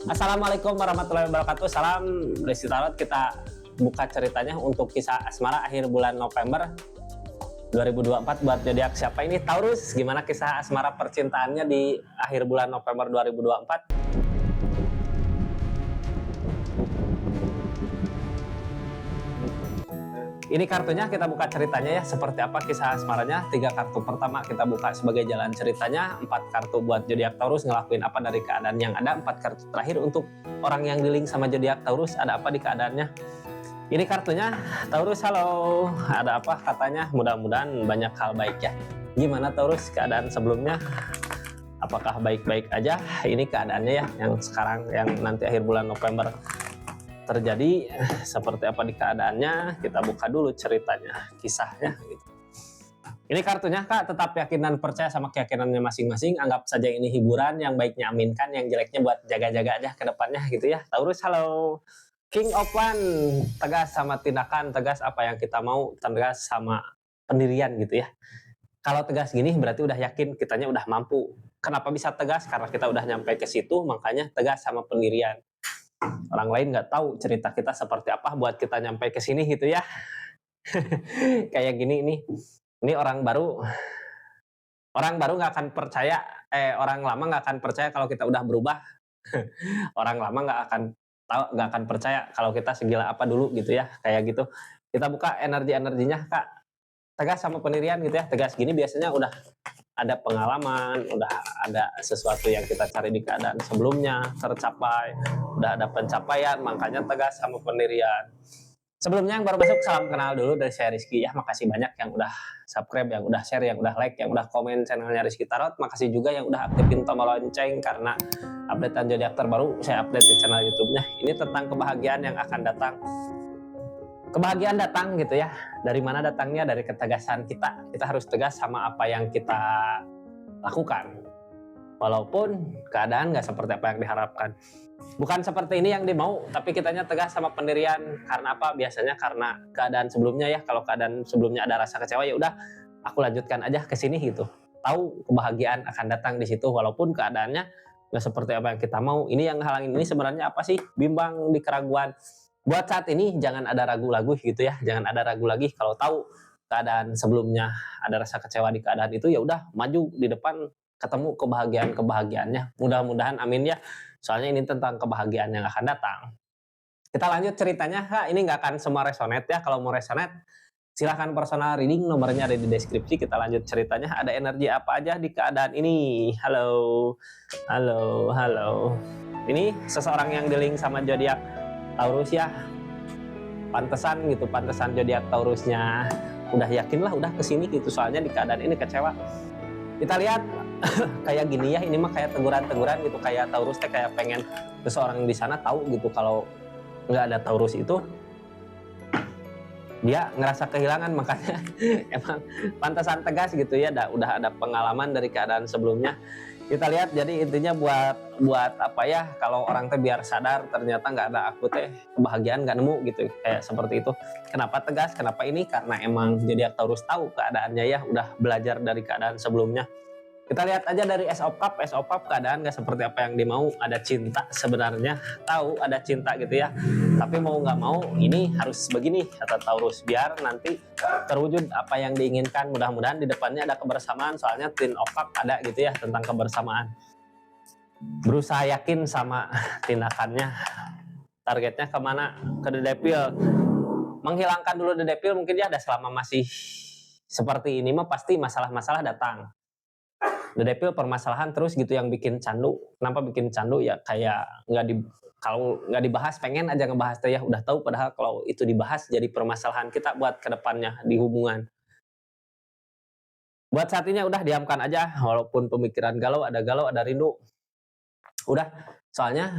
Assalamualaikum warahmatullahi wabarakatuh. Salam berisi tarot. Kita buka ceritanya untuk kisah asmara akhir bulan November 2024 buat zodiak siapa ini? Taurus. Gimana kisah asmara percintaannya di akhir bulan November 2024? Ini kartunya, kita buka ceritanya ya, seperti apa kisah asmaranya. 3 kartu pertama kita buka sebagai jalan ceritanya, 4 kartu buat zodiak Taurus ngelakuin apa dari keadaan yang ada, 4 kartu terakhir untuk orang yang di link sama zodiak Taurus, ada apa di keadaannya. Ini kartunya, Taurus, halo, ada apa katanya? Mudah-mudahan banyak hal baik ya. Gimana Taurus keadaan sebelumnya? Apakah baik-baik aja? Ini keadaannya ya, yang sekarang, yang nanti akhir bulan November terjadi seperti apa di keadaannya. Kita buka dulu ceritanya, kisahnya gitu. Ini kartunya Kak, tetap yakin dan percaya sama keyakinannya masing-masing. Anggap saja ini hiburan, yang baiknya aminkan, yang jeleknya buat jaga-jaga aja ke depannya gitu ya. Taurus, halo. King of One, tegas sama tindakan, tegas apa yang kita mau, tegas sama pendirian gitu ya. Kalau tegas gini berarti udah yakin kitanya udah mampu. Kenapa bisa tegas? Karena kita udah nyampe ke situ, makanya tegas sama pendirian. Orang lain nggak tahu cerita kita seperti apa buat kita nyampe ke sini gitu ya. Kayak gini ini orang baru nggak akan percaya, orang lama nggak akan percaya kalau kita udah berubah. Orang lama nggak akan percaya kalau kita segila apa dulu gitu ya, kayak gitu. Kita buka energinya Kak, tegas sama pendirian gitu ya. Tegas gini biasanya udah ada pengalaman, udah ada sesuatu yang kita cari di keadaan sebelumnya tercapai, udah ada pencapaian, makanya tegas sama pendirian. Sebelumnya yang baru masuk, salam kenal dulu dari saya Rizky ya. Makasih banyak yang udah subscribe, yang udah share, yang udah like, yang udah komen channelnya Rizky Tarot. Makasih juga yang udah aktifin tombol lonceng, karena updatean zodiak terbaru saya update di channel YouTube-nya. Ini tentang kebahagiaan yang akan datang. Kebahagiaan datang gitu ya. Dari mana datangnya? Dari ketegasan kita. Kita harus tegas sama apa yang kita lakukan. Walaupun keadaan nggak seperti apa yang diharapkan. Bukan seperti ini yang dimau, tapi kitanya tegas sama pendirian. Karena apa? Biasanya karena keadaan sebelumnya ya. Kalau keadaan sebelumnya ada rasa kecewa, ya udah aku lanjutkan aja ke sini gitu. Tahu kebahagiaan akan datang di situ walaupun keadaannya nggak seperti apa yang kita mau. Ini yang halangin ini sebenarnya apa sih? Bimbang di keraguan. Buat saat ini jangan ada ragu lagi gitu ya. Jangan ada ragu lagi. Kalau tahu keadaan sebelumnya ada rasa kecewa di keadaan itu, ya udah maju di depan, ketemu kebahagiaannya. Mudah-mudahan amin ya. Soalnya ini tentang kebahagiaan yang akan datang. Kita lanjut ceritanya Kak. Ini nggak akan semua resonate ya. Kalau mau resonate silahkan personal reading, nomornya ada di deskripsi. Kita lanjut ceritanya. Ada energi apa aja di keadaan ini? Halo, halo, halo. Ini seseorang yang di link sama zodiak Taurus ya. Pantesan gitu, pantesan zodiak Taurusnya udah yakin lah, udah kesini gitu. Soalnya di keadaan ini kecewa. Kita lihat kayak gini ya, ini mah kayak teguran-teguran gitu, kayak Taurus teh kayak pengen seseorang di sana tahu gitu kalau nggak ada Taurus itu dia ngerasa kehilangan, makanya emang pantasan tegas gitu ya. Udah ada pengalaman dari keadaan sebelumnya. Kita lihat, jadi intinya buat apa ya, kalau orang teh biar sadar ternyata nggak ada aku teh kebahagiaan nggak nemu gitu, kayak seperti itu. Kenapa tegas, kenapa ini? Karena emang jadi Taurus tahu keadaannya ya, udah belajar dari keadaan sebelumnya. Kita lihat aja dari Ace of Cup. Ace of Cup keadaan gak seperti apa yang dimau. Ada cinta sebenarnya, tahu ada cinta gitu ya, tapi mau nggak mau ini harus begini kata Taurus, biar nanti terwujud apa yang diinginkan. Mudah-mudahan di depannya ada kebersamaan, soalnya Ten of Cup ada gitu ya, tentang kebersamaan. Berusaha yakin sama tindakannya. Targetnya kemana? Ke The Devil. Menghilangkan dulu The Devil mungkin ya. Ada selama masih seperti ini mah pasti masalah-masalah datang. The Devil permasalahan terus gitu yang bikin candu. Kenapa bikin candu ya? Kayak kalau nggak dibahas, pengen aja ngebahas teh ya. Udah tahu padahal kalau itu dibahas jadi permasalahan kita buat kedepannya di hubungan. Buat saat ini udah diamkan aja, walaupun pemikiran galau, ada rindu. Udah, soalnya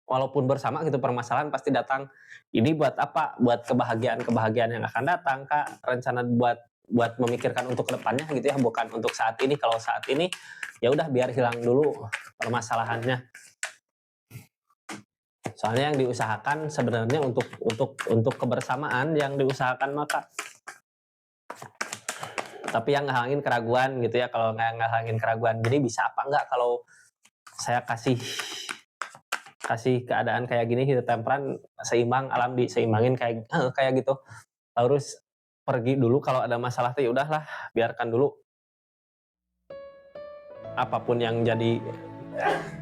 walaupun bersama gitu permasalahan pasti datang. Ini buat apa? Buat kebahagiaan yang akan datang Kak. Rencana buat memikirkan untuk kedepannya gitu ya, bukan untuk saat ini. Kalau saat ini ya udah biar hilang dulu permasalahannya. Soalnya yang diusahakan sebenarnya untuk kebersamaan yang diusahakan, maka Tapi yang ngehalangin keraguan gitu ya, kalau nggak ngehalangin keraguan gini bisa apa enggak kalau saya kasih keadaan kayak gini hidup temperan seimbang, alam diseimbangin kayak gitu. Taurus pergi dulu kalau ada masalah tuh ya udahlah, biarkan dulu. Apapun yang jadi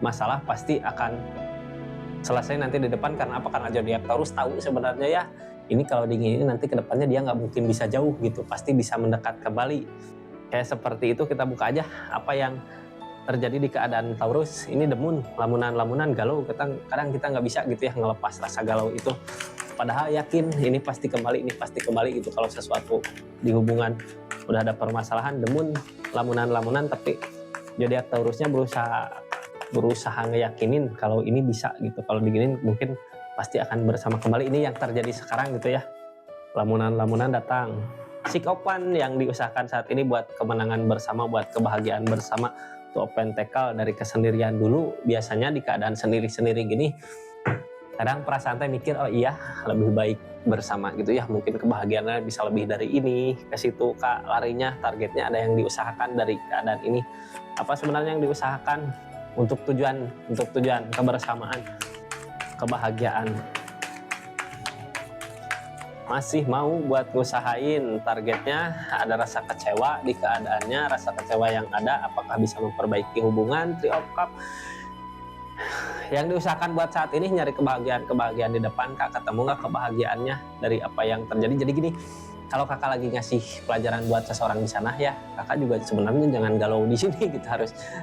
masalah pasti akan selesai nanti di depan. Karena apa? Karena zodiak Taurus tahu sebenarnya ya, ini kalau diginiin nanti ke depannya dia nggak mungkin bisa jauh gitu, pasti bisa mendekat kembali. Kayak seperti itu, kita buka aja apa yang terjadi di keadaan Taurus. Ini demun, lamunan galau, kadang kita nggak bisa gitu ya ngelepas rasa galau itu. Padahal yakin ini pasti kembali gitu. Kalau sesuatu di hubungan udah ada permasalahan, demun, lamunan, tapi zodiak Taurusnya berusaha ngeyakinin kalau ini bisa gitu. Kalau diginin mungkin pasti akan bersama kembali. Ini yang terjadi sekarang gitu ya. Lamunan datang. Sikopan yang diusahakan saat ini buat kemenangan bersama, buat kebahagiaan bersama. Tuh pentakel dari kesendirian dulu. Biasanya di keadaan sendiri-sendiri gini, kadang perasaan teh mikir, oh iya lebih baik bersama gitu ya, mungkin kebahagiaannya bisa lebih dari ini. Ke situ Kak larinya, targetnya ada yang diusahakan dari keadaan ini. Apa sebenarnya yang diusahakan? Untuk tujuan kebersamaan, kebahagiaan. Masih mau buat ngusahain, targetnya ada rasa kecewa di keadaannya, rasa kecewa yang ada, apakah bisa memperbaiki hubungan. Three of Cups yang diusahakan buat saat ini nyari kebahagiaan di depan. Kak ketemu nggak kebahagiaannya dari apa yang terjadi? Jadi gini, kalau kakak lagi ngasih pelajaran buat seseorang di sana ya, kakak juga sebenarnya jangan galau di sini gitu.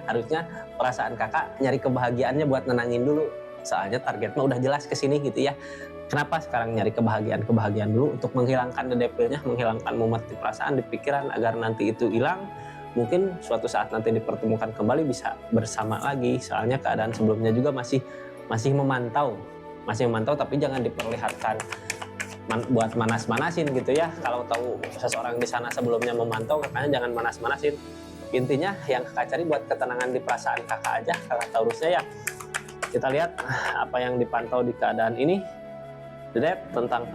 Harusnya perasaan kakak nyari kebahagiaannya buat nenangin dulu. Soalnya targetnya udah jelas ke sini gitu ya. Kenapa sekarang nyari kebahagiaan dulu untuk menghilangkan devilnya, menghilangkan mumet di perasaan, di pikiran, agar nanti itu hilang. Mungkin suatu saat nanti dipertemukan kembali bisa bersama lagi. Soalnya keadaan sebelumnya juga masih memantau tapi jangan diperlihatkan buat manas-manasin gitu ya. Kalau tahu seseorang di sana sebelumnya memantau, kakaknya jangan manas-manasin. Intinya yang kakak cari buat ketenangan di perasaan kakak aja, kakak Taurusnya ya. Kita lihat apa yang dipantau di keadaan ini. The Death, tentang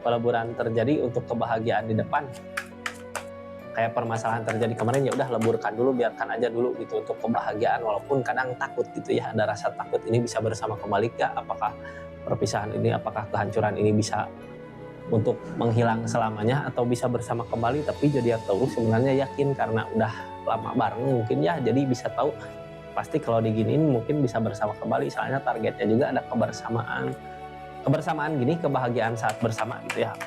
peleburan terjadi untuk kebahagiaan di depan. Kayak permasalahan terjadi kemarin, ya udah leburkan dulu, biarkan aja dulu gitu untuk kebahagiaan. Walaupun kadang takut gitu ya, ada rasa takut ini bisa bersama kembali gak? Apakah perpisahan ini, apakah kehancuran ini bisa untuk menghilang selamanya atau bisa bersama kembali? Tapi zodiak Taurus sebenarnya yakin karena udah lama bareng mungkin ya, jadi bisa tahu pasti kalau diginiin mungkin bisa bersama kembali. Soalnya targetnya juga ada kebersamaan gini, kebahagiaan saat bersama gitu ya.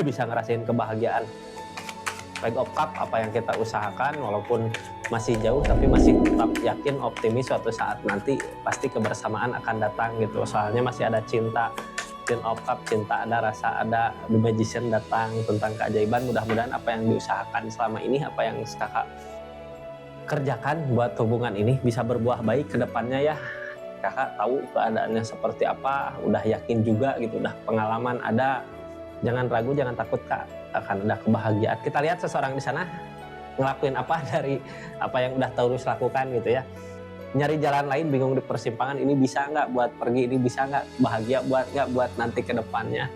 Bisa ngerasain kebahagiaan. Page of Cups, apa yang kita usahakan walaupun masih jauh tapi masih tetap yakin, optimis suatu saat nanti pasti kebersamaan akan datang gitu. Soalnya masih ada cinta. Queen of Cups, cinta ada, rasa ada, The Magician datang, tentang keajaiban. Mudah-mudahan apa yang diusahakan selama ini, apa yang kakak kerjakan buat hubungan ini bisa berbuah baik ke depannya ya. Kakak tahu keadaannya seperti apa, udah yakin juga gitu, udah pengalaman ada. Jangan ragu, jangan takut Kak, akan ada kebahagiaan. Kita lihat seseorang di sana ngelakuin apa dari apa yang udah Taurus lakukan gitu ya. Nyari jalan lain, bingung di persimpangan, ini bisa nggak buat pergi, ini bisa nggak bahagia buat nanti ke depannya.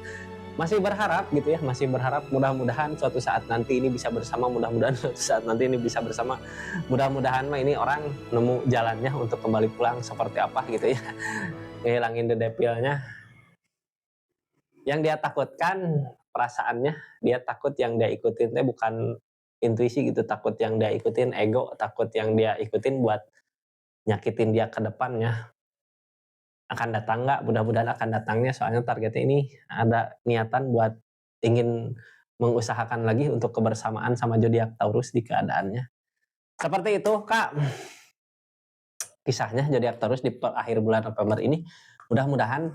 Masih berharap gitu ya, masih berharap mudah-mudahan suatu saat nanti ini bisa bersama, mudah-mudahan suatu saat nanti ini bisa bersama. Mudah-mudahan mah ini orang nemu jalannya untuk kembali pulang seperti apa gitu ya. Ngilangin the devilnya. Yang dia takutkan perasaannya, dia takut yang dia ikutin teh bukan intuisi gitu, takut yang dia ikutin ego, takut yang dia ikutin buat nyakitin dia ke depannya. Akan datang nggak? Mudah-mudahan akan datangnya, soalnya targetnya ini ada niatan buat ingin mengusahakan lagi untuk kebersamaan sama zodiak Taurus di keadaannya. Seperti itu Kak, kisahnya zodiak Taurus di akhir bulan November ini. Mudah-mudahan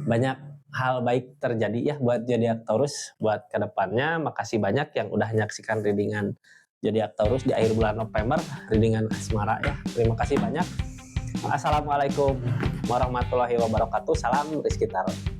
banyak hal baik terjadi ya buat zodiak Taurus buat kedepannya. Makasih banyak yang udah nyaksikan readingan zodiak Taurus di akhir bulan November, readingan asmara ya. Terima kasih banyak. Assalamualaikum warahmatullahi wabarakatuh. Salam Rizky Tarot.